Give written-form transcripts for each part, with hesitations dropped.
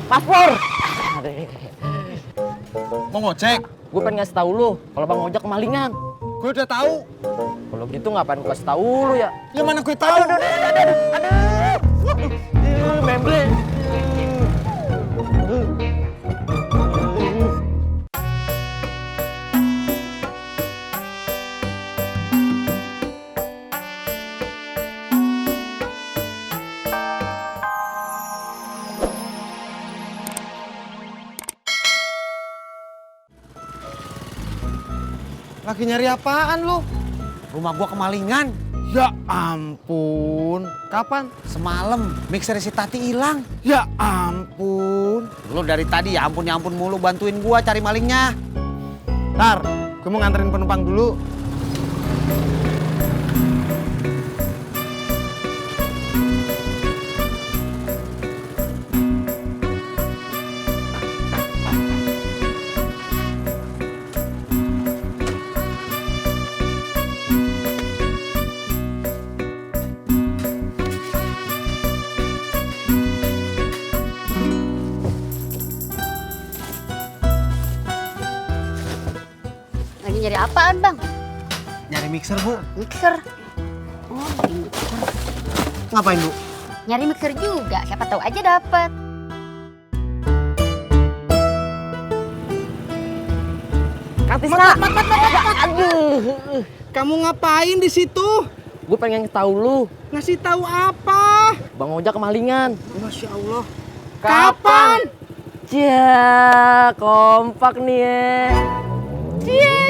Mas Pur. Mau ngojek? Gue pengen ngasih tahu lu kalau Bang Ojek kemalingan. Gue udah tahu. Kalau gitu ngapain gue kasih tahu lu ya? Ya mana gue tahu. Aduh, memble. Lagi nyari apaan lu? Rumah gua kemalingan. Ya ampun. Kapan? Semalam. Mixer si Tati hilang. Ya ampun. Lu dari tadi ya ampun mulu bantuin gua cari malingnya. Ntar, gua mau nganterin penumpang dulu. Lagi nyari apaan, Bang? Nyari mixer, Bu. Mixer. Oh, nyari mixer. Ngapain, Bu? Nyari mixer juga, siapa tahu aja dapat. Kang Tisna. Aduh. Kamu ngapain di situ? Gue pengen tahu lu. Ngasih tahu apa? Bang Ojek kemalingan. Masya Allah. Kapan? Ya, kompak nih ya. Cie.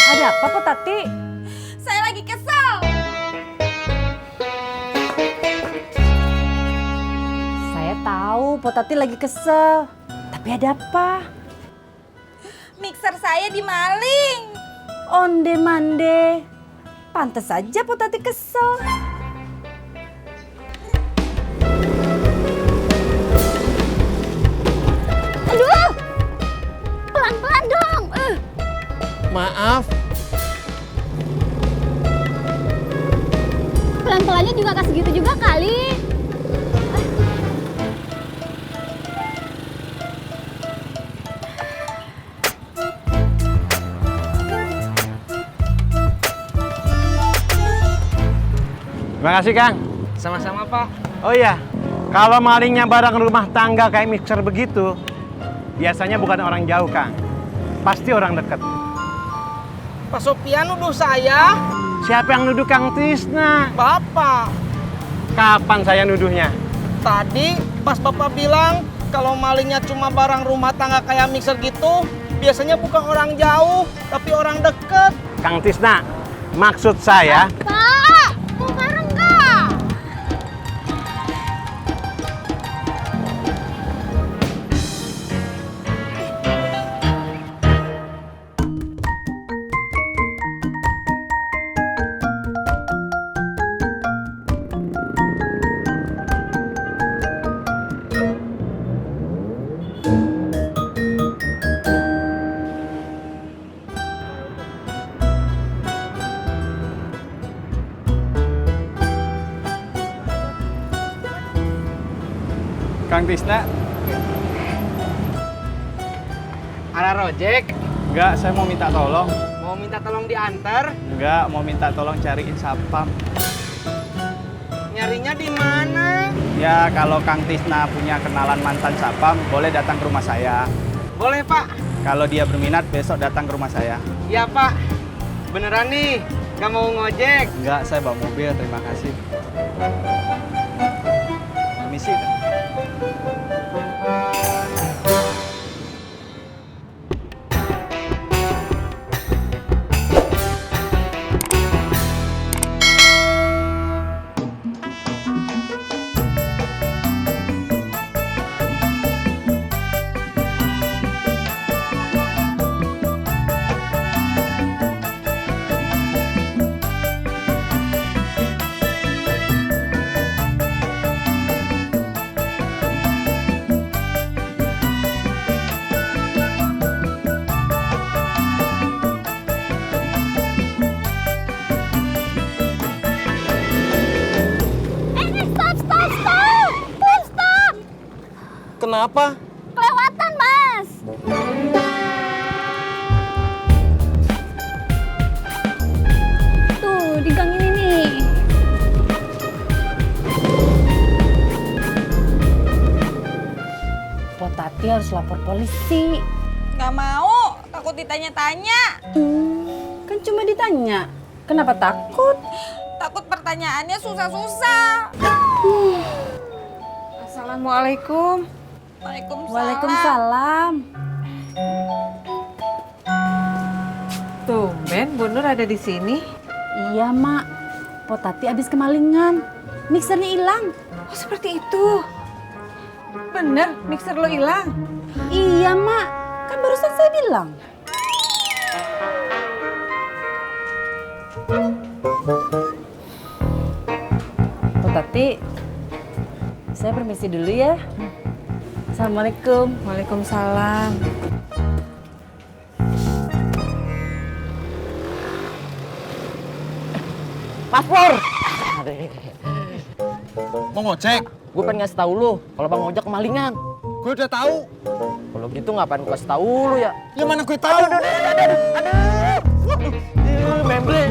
Ada apa, Po Tati? Saya lagi kesel. Saya tahu Po Tati lagi kesel. Tapi ada apa? Mixer saya dimaling. Onde mande. Pantes saja Po Tati kesel. Aduh! Pelan-pelan dong. Maaf. Pelan-pelannya juga gak segitu juga kali. Terima kasih, Kang. Sama-sama, Pak. Oh iya, kalau malingnya barang rumah tangga kayak mixer begitu, biasanya bukan orang jauh, Kang. Pasti orang dekat. Pak Sopian nuduh saya. Siapa yang nuduh Kang Tisna? Bapak. Kapan saya nuduhnya? Tadi pas Bapak bilang kalau malingnya cuma barang rumah tangga kayak mixer gitu, biasanya bukan orang jauh, tapi orang deket. Kang Tisna, maksud saya... Pak, mau bareng nggak? Kang Tisna? Ada rojek, Enggak, saya mau minta tolong. mau minta tolong diantar. Enggak, mau minta tolong cariin sapam. Nyarinya di mana? Ya, kalau Kang Tisna punya kenalan mantan sapam, boleh datang ke rumah saya. Boleh, Pak. Kalau dia berminat, besok datang ke rumah saya. Iya, Pak. Beneran nih, nggak mau ngojek. Enggak, saya bawa mobil, terima kasih. Permisi. kenapa? Kelewatan, Mas. Tuh, di gang ini nih. Potati harus lapor polisi. Nggak mau, takut ditanya-tanya. Kan cuma ditanya. Kenapa takut? Takut pertanyaannya susah-susah. Assalamualaikum. Waalaikumsalam. Waalaikumsalam. Tumben Bu Nur ada di sini. Iya, Mak. Potati habis kemalingan. Mixernya hilang. Oh, seperti itu. Bener, mixer lo hilang. Iya, Mak. Kan barusan saya bilang. Potati, saya permisi dulu ya. Assalamualaikum. Waalaikumsalam. Mas Pur! Mau ngecek? Gue pengen ngasih tahu lu kalau Bang Ojak kemalingan. Gue udah tahu. Kalau gitu ngapain gue kasih tahu lu ya? Ya mana gue tahu. Membre.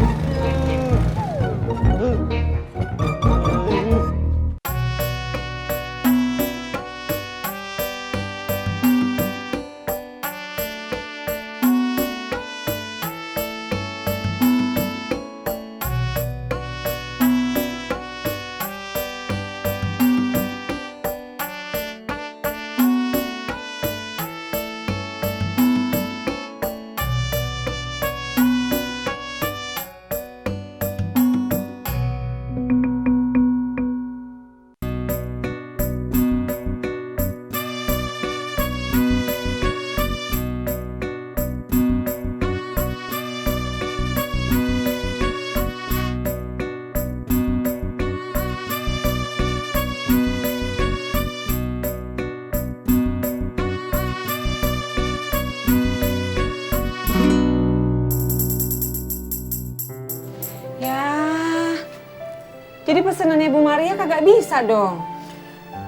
Jadi pesanannya Bu Maria kagak bisa dong.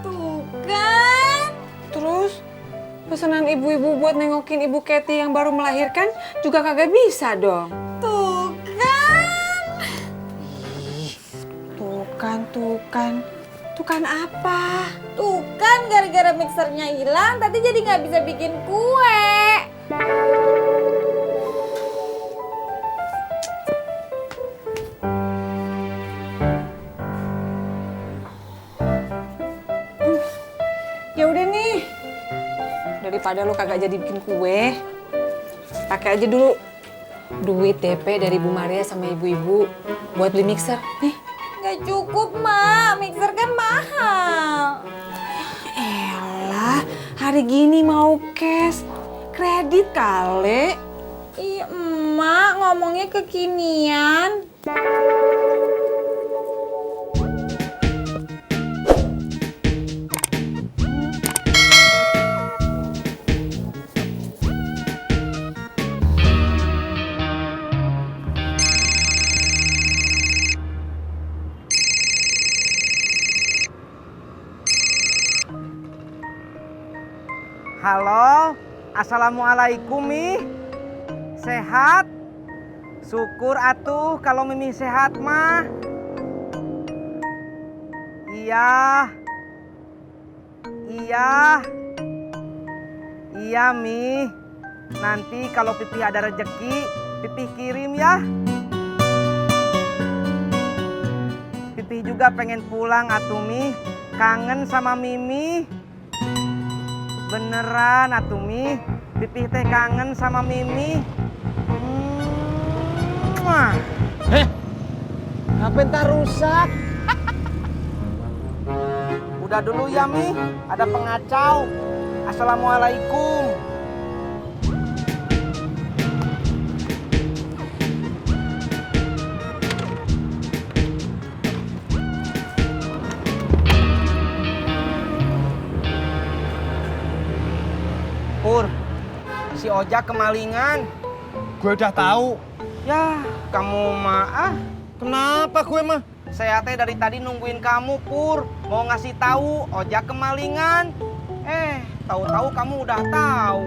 Tuh kan. Terus pesanan ibu-ibu buat nengokin Ibu Kety yang baru melahirkan juga kagak bisa dong. Tuh kan. Tuh kan. Tuh kan apa? Tuh kan gara-gara mixernya hilang tadi jadi nggak bisa bikin kue. Ya udah nih. Daripada lu kagak jadi bikin kue, pakai aja dulu duit DP dari Bu Maria sama ibu-ibu buat beli mixer. Nih. Nggak cukup, Mak. Mixer kan mahal. Elah, hari gini mau cash, kredit kali. Iya, Emak ngomongnya kekinian. Halo, assalamualaikum Mi. Sehat? Syukur atuh kalau Mimi sehat mah. Iya. Iya Mi. Nanti kalau Pipih ada rezeki, Pipih kirim ya. Pipih juga pengen pulang atuh Mi. Kangen sama Mimi. Beneran atuh Mi, Pipih teh kangen sama Mimi. HP ntar rusak. Udah dulu ya Mi, ada pengacau. Assalamualaikum. Pur, si Ojak kemalingan. Gue udah tahu. Ya, kamu mah Kenapa gue mah? saya teh dari tadi nungguin kamu Pur. Mau ngasih tahu Ojak kemalingan. Tahu-tahu kamu udah tahu.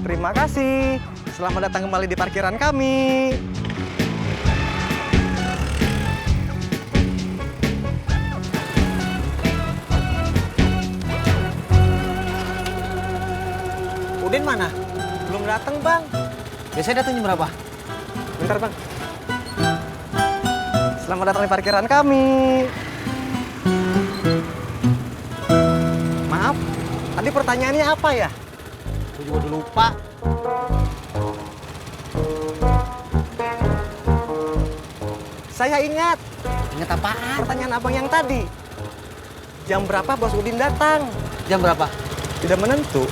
Terima kasih. Selamat datang kembali di parkiran kami. Udin mana? Belum datang, Bang. Biasanya datang jam berapa? Bentar, Bang. Selamat datang di parkiran kami. Maaf, tadi pertanyaannya apa ya? Gue juga udah lupa. Saya ingat Ingat apaan? pertanyaan abang yang tadi. Jam berapa Bos Udin datang? Jam berapa? Tidak menentu.